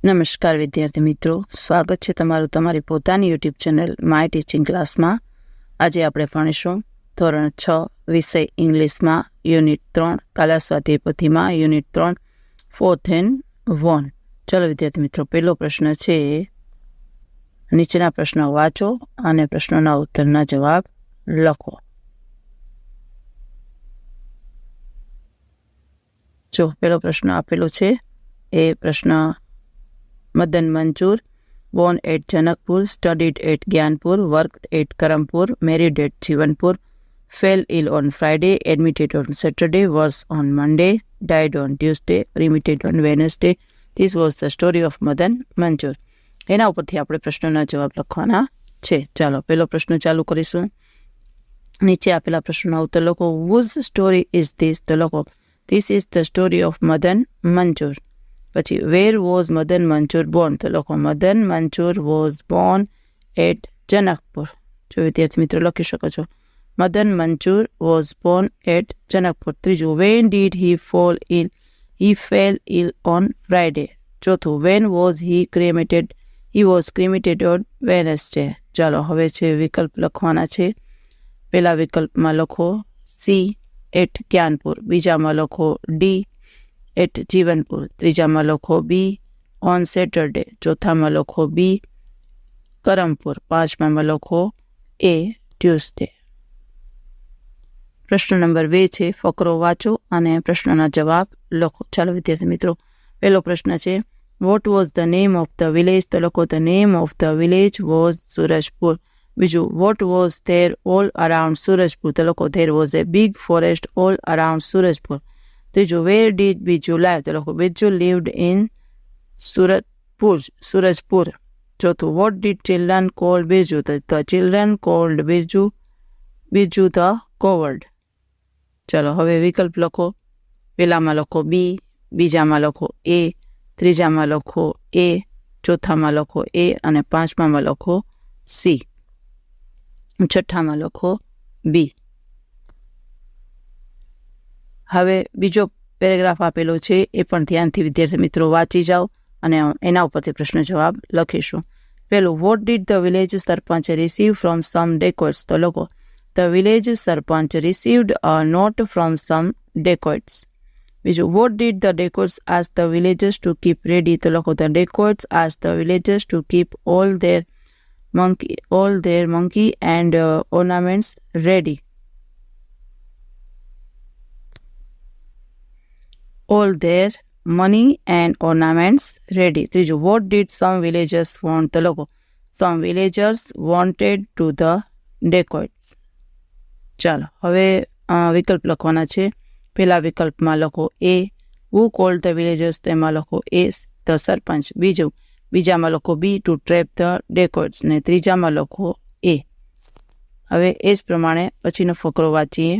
નમસ્કાર વિદ્યાર્થી મિત્રો, સ્વાગત છે તમારું તમારી પોતાની યુટ્યુબ ચેનલ માય ટીચિંગ ક્લાસમાં. આજે આપણે ભણીશું ધોરણ 6 વિષય ઇંગ્લિશમાં યુનિટ 3 કલા સ્વાધ્યાય પોથીમાં યુનિટ 3 4th and 1. ચલો વિદ્યાર્થી મિત્રો, પહેલો પ્રશ્ન છે, નીચેના પ્રશ્નો વાંચો અને પ્રશ્નોના ઉત્તરના જવાબ લખો. જો પહેલો પ્રશ્ન આપેલો છે એ પ્રશ્ન, મદન મંજૂર, born at Janakpur, studied at Gyanpur, worked at Karampur, married at Jivanpur, fell ill on Friday, admitted on Saturday, was on Monday, died on Tuesday, cremated on Wednesday. This was the story of Madan Manjur. એના ઉપરથી આપણે પ્રશ્નોના જવાબ લખવાના છે. ચાલો પહેલો પ્રશ્ન ચાલુ કરીશું. નીચે આપેલા પ્રશ્નોના ઉત્તર લખો. whose story is this? તો લખો, this is the story of Madan Manjur. પછી where was Madan Manjur born? તો લખો, Madan Manjur was born at Janakpur. જો વિદ્યાર્થી મિત્રો લખી શકો છો, Madan Manjur was born at Janakpur. ત્રીજું, when did he fall ill? He fell ill on Friday. ચોથું, when was he cremated? He was cremated on Wednesday. ચાલો હવે છે વિકલ્પ લખવાના છે. પહેલા વિકલ્પમાં લખો C at જ્ઞાનપુર, બીજામાં લખો D at જીવનપુર, ત્રીજામાં લખો B on Saturday, ચોથામાં લખો B કરમપુર, પાંચમામાં લખો A Tuesday. પ્રશ્ન નંબર 2 છે, ફકરો વાંચો અને પ્રશ્નના જવાબ લખો. ચાલો વિદ્યાર્થી મિત્રો, પહેલો પ્રશ્ન છે, what was the name of the village? તો લખો, the name of the village was Surajpur. બીજું, what was there all around Surajpur? તો લખો, there was a big forest all around Surajpur. ત્રીજું, where did Biju live? તો લખો, Biju lived in Surajpur. ચોથું, what did children call Biju? તો the children called Biju the coward. ચાલો હવે વિકલ્પ લખો. પહેલામાં લખો B, બીજામાં લખો A, ત્રીજામાં લખો A, ચોથામાં લખો A અને પાંચમામાં લખો C, છઠ્ઠામાં લખો B. હવે બીજો પેરેગ્રાફ આપેલો છે, એ પણ ધ્યાનથી વિદ્યાર્થી મિત્રો વાંચી જાઓ અને એના ઉપરથી પ્રશ્ન જવાબ લખીશું. પહેલું, what did the village sarpanch receive from some dacoits? તો લખો, the village sarpanch received a note from some dacoits. બીજું, what did the dacoits ask the villagers to keep ready? તો લખો, the dacoits ask the villagers to keep all their monkey and ornaments ready. All their money and ornaments ready. ત્રીજું, what did some villagers want? તો લખો, some villagers wanted to the dacoits. ચાલો હવે વિકલ્પ લખવાના છે. પહેલા વિકલ્પમાં લખો A, who called the villagers? તેમાં લખો A, the સરપંચ. બીજામાં લખો B, to trap the dacoits ને ત્રીજામાં લખો A. હવે એ જ પ્રમાણે પછીનો ફકરો વાંચીએ.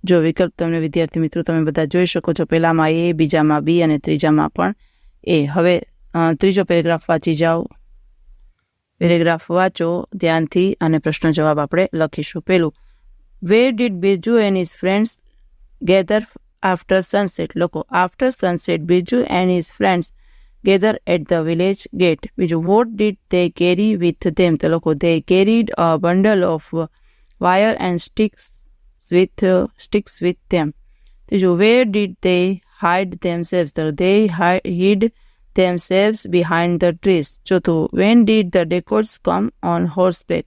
જો વિકલ્પ તમને વિદ્યાર્થી મિત્રો તમે બધા જોઈ શકો છો, પહેલામાં A, બીજામાં B અને ત્રીજામાં પણ A. હવે ત્રીજો પેરેગ્રાફ વાંચી જાઓ. પેરેગ્રાફ વાંચો ધ્યાનથી અને પ્રશ્ન જવાબ આપણે લખીશું. પહેલું, where did Biju and his friends gather after sunset? લખો, after sunset Biju and his friends gather at the village gate. બીજું, what did they carry with them? તો લખો, they carried a bundle of wire and sticks with them. ત્રીજું, where did they hide themselves? તો they hid themselves behind the trees. ચોથું, when did the dacoits come on horseback?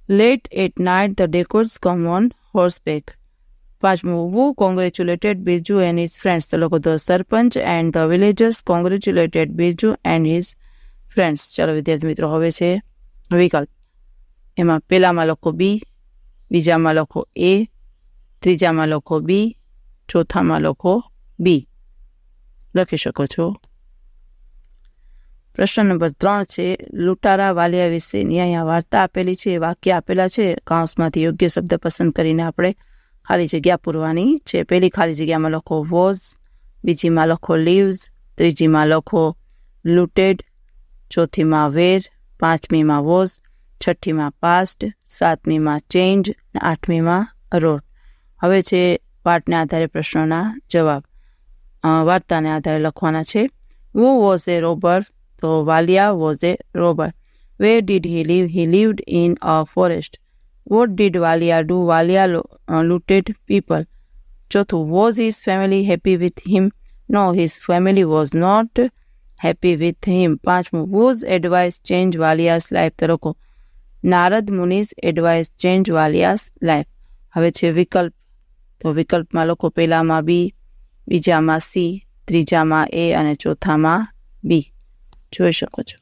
Late at night the dacoits come on horseback. પાંચમું, who congratulated Biju and his friends? તો લખો, the sarpanch and the villagers congratulated Biju and his friends. ચાલો વિદ્યાર્થી મિત્રો, હવે છે વિકલ્પ. એમાં પહેલામાં લખો B, બીજામાં લખો A, ત્રીજામાં લખો B, ચોથામાં લખો B. લખી શકો છો. પ્રશ્ન નંબર 3 છે, લૂંટારા વાલિયા વિશેની અહીંયા વાર્તા આપેલી છે, વાક્ય આપેલા છે, કાઉન્સમાંથી યોગ્ય શબ્દ પસંદ કરીને આપણે ખાલી જગ્યા પૂરવાની છે. પહેલી ખાલી જગ્યામાં લખો વોઝ, બીજીમાં લખો લીવ્સ, ત્રીજીમાં લખો લૂટેડ, ચોથીમાં વેર, પાંચમીમાં વોઝ, છઠ્ઠીમાં પાસ્ટ, સાતમીમાં ચેન્જ, આઠમીમાં રોડ. હવે છે પાઠને આધારે પ્રશ્નોના જવાબ. વાર્તાને આધારે લખવાના છે. Who was a robber? તો Valia was a robber. Where did he live? He lived in a forest. What did Valia do? Valia looted people. ચોથું, was his family happy with him? No, his family was not happy with him. પાંચમું, whose advice changed વાલિયા's life? તો લોકો Narad મુનિ's advice changed વાલિયા's life. હવે છે વિકલ્પ. તો વિકલ્પમાં લોકો પહેલામાં બી, બીજામાં સી, ત્રીજામાં એ અને ચોથામાં બી. જોઈ શકો છો.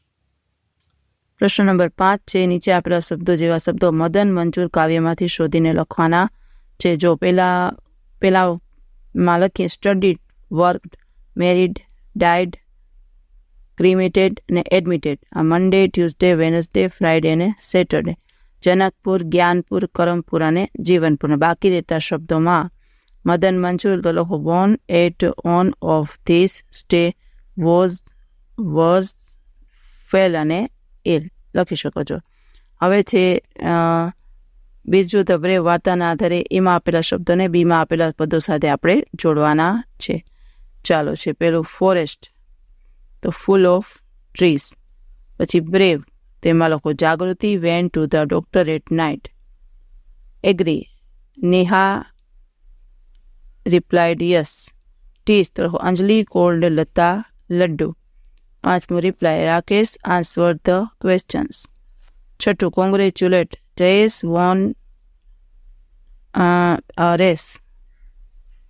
પ્રશ્ન નંબર 5 છે, નીચે આપેલા શબ્દો જેવા શબ્દો મદન મંજૂર કાવ્યમાંથી શોધીને લખવાના છે. જો પેલામાં લખીએ studied, worked, married, died, cremated ને એડમિટેડ. આ મંડે, ટ્યુઝડે, વેનસડે, ફ્રાઈડે ને સેટરડે. જનકપુર, જ્ઞાનપુર, કરમપુર અને જીવનપુર. બાકી રહેતા શબ્દોમાં મદન મંજૂર તો લખો born at on of this stay, was, worse, fell અને એલ લખી શકો છો. હવે છે બીજું ધ બ્રેવ. વાર્તાના આધારે એમાં આપેલા શબ્દોને બીમાં આપેલા પદો સાથે આપણે જોડવાના છે. ચાલો છે પેલું ફોરેસ્ટ તો ફૂલ ઓફ ટ્રીઝ. પછી બ્રેવ તેમાં લખો Jagruti went to the doctor at night. Agree Neha replied yes. ટીસ તો લખો અંજલિ કોલ્ડ લતા લડ્ડુ. પાંચમું reply Rakesh answer the questions. છઠ્ઠું કોંગ્રેચ્યુલેટ જયેશ વોન રેસ.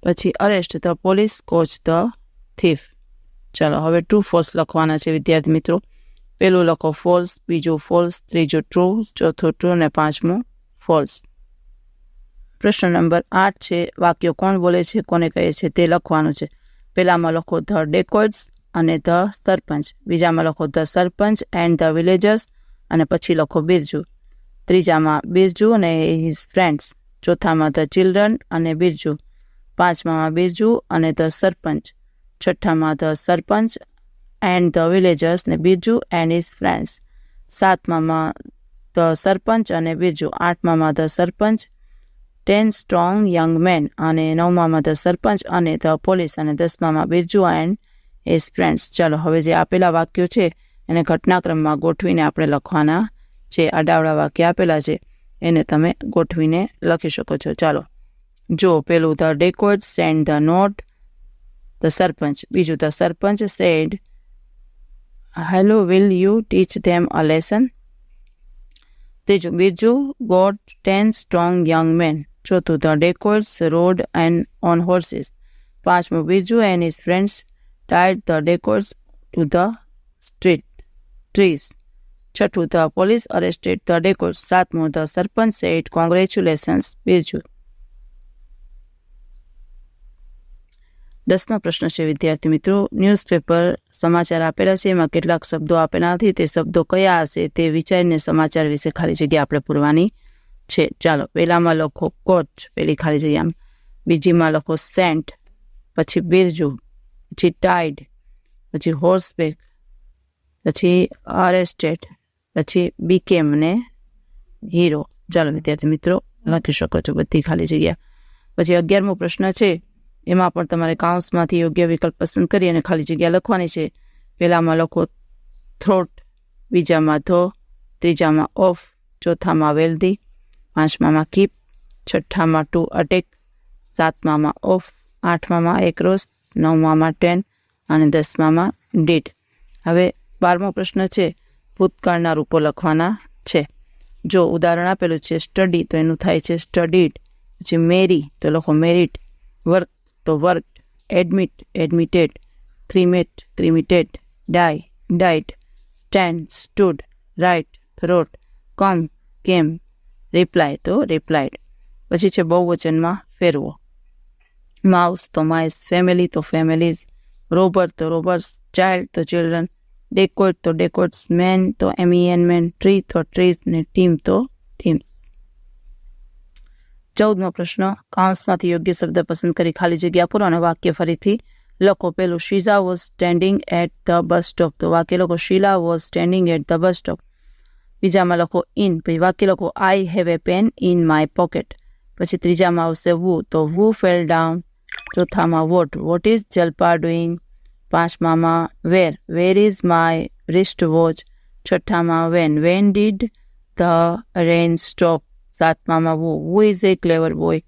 પછી arrest the police caught the thief. ચાલો હવે ટ્રુ ફોલ્સ લખવાના છે વિદ્યાર્થી મિત્રો. પહેલું લખો ફોલ્સ, બીજું ફોલ્સ, ત્રીજું ટ્રુ, ચોથું ટ્રુ અને પાંચમું ફોલ્સ. પ્રશ્ન નંબર 8 છે, વાક્યો કોણ બોલે છે, કોને કહે છે તે લખવાનું છે. પહેલામાં લખો ધ ડેકોઇટ્સ અને ધ સરપંચ. બીજામાં લખો the sarpanch and the villagers અને પછી લખો બિરજુ. ત્રીજામાં બિરજુ અને હિઝ ફ્રેન્ડ્સ. ચોથામાં ધ ચિલ્ડ્રન અને બિરજુ. પાંચમામાં બિરજુ અને ધ સરપંચ. છઠ્ઠામાં the sarpanch and the villagers ને બિરજુ એન્ડ હિઝ ફ્રેન્ડ્સ. સાતમામાં ધ સરપંચ અને બિરજુ. આઠમામાં the sarpanch 10 strong young men અને નવમામાં ધ સરપંચ અને ધ પોલીસ અને 10મામાં બિરજુ એન્ડ હિઝ ફ્રેન્ડ્સ. ચાલો હવે જે આપેલા વાક્યો છે એને ઘટનાક્રમમાં ગોઠવીને આપણે લખવાના છે. આડાવડા વાક્ય આપેલા છે એને તમે ગોઠવીને લખી શકો છો. ચાલો જો પેલું the dacoit send the note the sarpanch. બીજું the sarpanch said hello will you teach them a lesson. ત્રીજું Birju got 10 strong young men. ચોથું the dacoits rode and on horses. પાંચમું Birju and his friends tied the decoys to the trees. છઠ્ઠું the police arrested the decoys. સાતમું the sarpanch said congratulations Birju. 10મો પ્રશ્ન છે વિદ્યાર્થી મિત્રો, ન્યૂઝપેપર સમાચાર આપેલા છે એમાં કેટલાક શબ્દો આપેલા નથી, તે શબ્દો કયા હશે તે વિચારીને સમાચાર વિશે ખાલી જગ્યા આપણે પૂરવાની છે. ચાલો પહેલામાં લખો કોચ, પેલી ખાલી જગ્યામાં. બીજીમાં લખો સેન્ટ, પછી બિરજુ, પછી ટાઈડ, પછી હોર્સબેક, પછી અરેસ્ટેડ, પછી બીકેમ ને હીરો. ચાલો વિદ્યાર્થી મિત્રો લખી શકો છો બધી ખાલી જગ્યા. પછી 11મો પ્રશ્ન છે એમાં પણ તમારે કાઉન્સમાંથી યોગ્ય વિકલ્પ પસંદ કરી અને ખાલી જગ્યા લખવાની છે. પહેલામાં લખો થ્રોટ, બીજામાં ધો, ત્રીજામાં ઓફ, ચોથામાં વેલ્ધી, પાંચમામાં કીપ, છઠ્ઠામાં ટુ અટેક, સાતમામાં ઓફ, આઠમામાં એક્રોસ, નવમામાં 10 અને 10મામાં ડીડ. હવે 12મો પ્રશ્ન છે ભૂતકાળના રૂપો લખવાના છે. જો ઉદાહરણ આપેલું છે સ્ટડી તો એનું થાય છે સ્ટડીડ. પછી મેરી તો લખો મેરિટ, વર્ક તો વર્કડ, એડમિટ એડમિટેડ, ક્રિમેટ ક્રિમિટેડ, ડાય diet, stand stood, write wrote, કમ કેમ, રિપ્લાય તો રિપ્લાઇડ. પછી છે બહુવચનમાં ફેરવો. માઉસ તો માઇસ, ફેમિલી તો ફેમિલીઝ, રોબર તો રોબર્સ, ચાઇલ્ડ તો ચિલ્ડ્રન, ડેકોઇટ તો ડેકોઇટ્સ, મેન તો MEN મેન, ટ્રી તો ટ્રીઝ ને ટીમ તો ટીમ્સ. 14મો પ્રશ્ન, કાઉન્સમાંથી યોગ્ય શબ્દ પસંદ કરી ખાલી જગ્યા પૂરો અને વાક્ય ફરીથી લખો. પેલું Sheela was standing at the bus stop. તો વાક્ય લખો Sheela was standing at the bus stop. બીજામાં લખો ઇન, પછી વાક્ય લખો I have a pen in my pocket. પછી ત્રીજામાં આવશે વુ તો વુ ફેલ ડાઉન. ચોથામાં વોટ ઇઝ જલપા ડુઈંગ. પાંચમામાં where is my wristwatch. છઠ્ઠામાં when did the rain stop. સાતમામાં who is a clever boy.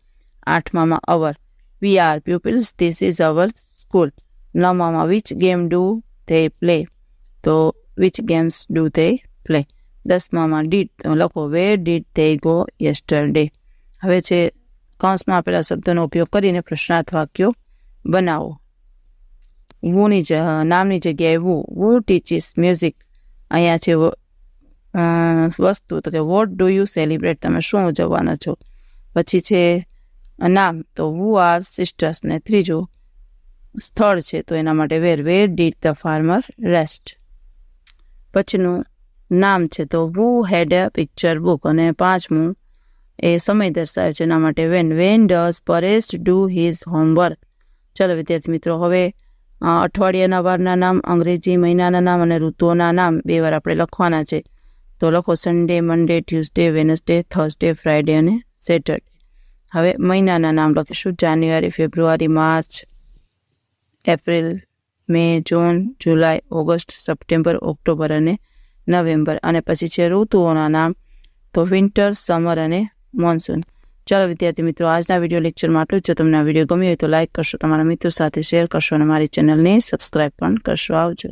આઠમામાં our, we are pupils, this is our school. નવમામાં which game do they play. તો which games do they play. દસમામાં did, તો લખો where did they go yesterday. હવે છે કૌંસમાં આપેલા શબ્દોનો ઉપયોગ કરીને પ્રશ્નાર્થ વાક્યો બનાવો. વુની નામની જગ્યાએ વુ ટીચીસ મ્યુઝિક. અહીંયા છે વસ્તુ, તો કે વોટ ડુ યુ સેલિબ્રેટ, તમે શું ઉજવવાના છો. પછી છે નામ, તો વુ આર સિસ્ટર્સ. ને ત્રીજું સ્થળ છે, તો એના માટે where did the farmer rest. પછીનું નામ છે, તો વુ હેડ અ પિક્ચર બુક. અને પાંચમું એ સમય દર્શાવે છે, એના માટે when does Paresh do his homework. ચલો વિદ્યાર્થી મિત્રો, હવે અઠવાડિયાના વારના નામ, અંગ્રેજી મહિનાના નામ અને ઋતુઓના નામ 2 વાર આપણે લખવાના છે. તો લખો સન્ડે, મંડે, ટ્યુઝડે, વેનસડે, થર્સડે, ફ્રાઈડે અને સેટરડે. હવે મહિનાના નામ લખીશું: જાન્યુઆરી, ફેબ્રુઆરી, માર્ચ, એપ્રિલ, મે, જૂન, જુલાઈ, ઓગસ્ટ, સપ્ટેમ્બર, ઓક્ટોબર અને નવેમ્બર. અને પછી છે ઋતુઓના નામ, તો વિન્ટર, સમર અને મોન્સૂન. ચાલો વિદ્યાર્થી મિત્રો, આજના વિડીયો લેક્ચરમાં આટલું જ. જો તમને આ વિડીયો ગમ્યો હોય તો લાઇક કરશો, તમારા મિત્રો સાથે શેર કરશો અને મારી ચેનલને સબસ્ક્રાઈબ પણ કરશો. આવજો.